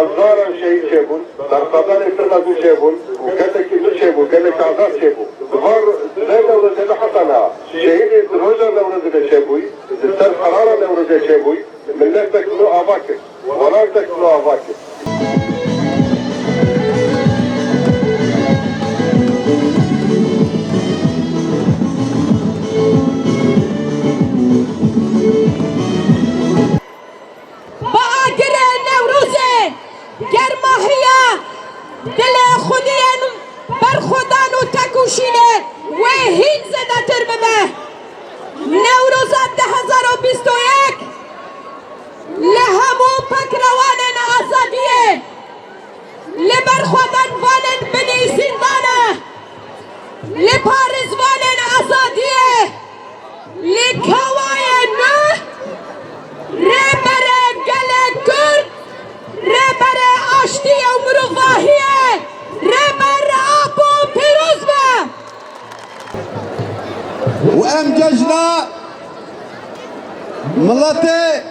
حزارا شيء شابون ترقبان افترقوا شابون وكذا كيلو شابون كذا كعذار شابون ظهر زي نورزة حسنا شهيد الرجل نورزة شابوي السر حرارة نورزة شابوي من لا تكنو أفاكر ولا تكنو أفاكر و هیچ زده تر ببه نوروزا 2021 لهمو پکروان آزادیه لبرخودن وانن بنی زندانه لپارزوان آزادیه لکوای نه ربره گل کرد ربره آشتی و مروفاهیه ربر آبو پیروز به وأمججنا ملتي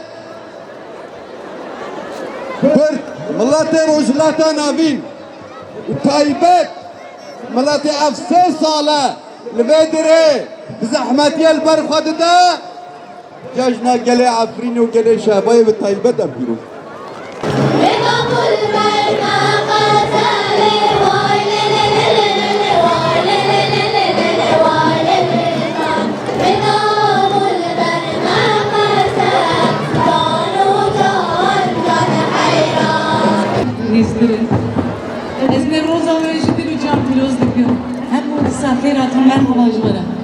برد ملتي رجلاتا نابين وطيبت ملتي أفسر صالة لبدري بزحمتي البرخة دا ججنا قلي عفريني وقلي شهباي بالطيبت أبيرو از نوروزا و جدی رو جام پیروز دکیو هم مسافرات من مواجهه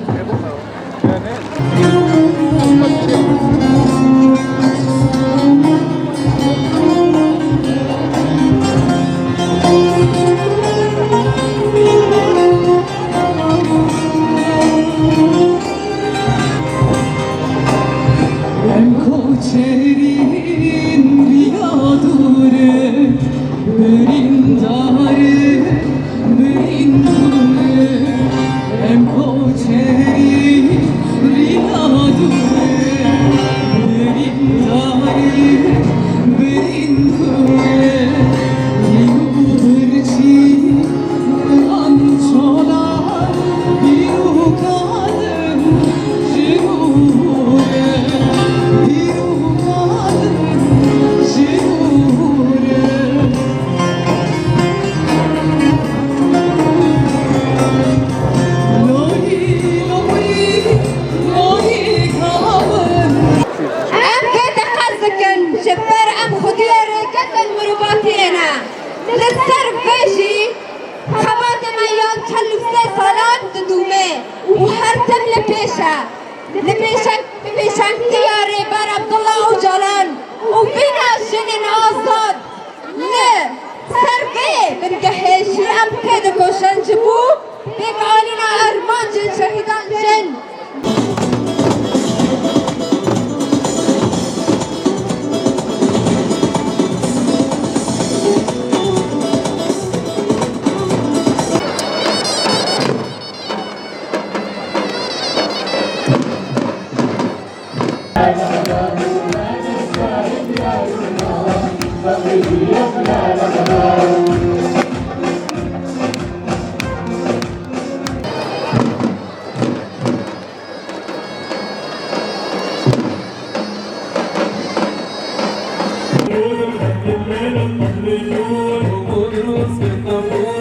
دم لپیشن دیاره بر عبدالله اوجالان و بینا شنین آزاد نه سربه بنگهشی ام پید کشن جبو بیگ آلینا ارمان جن شهیدان جن مليون ومدروس بالقبول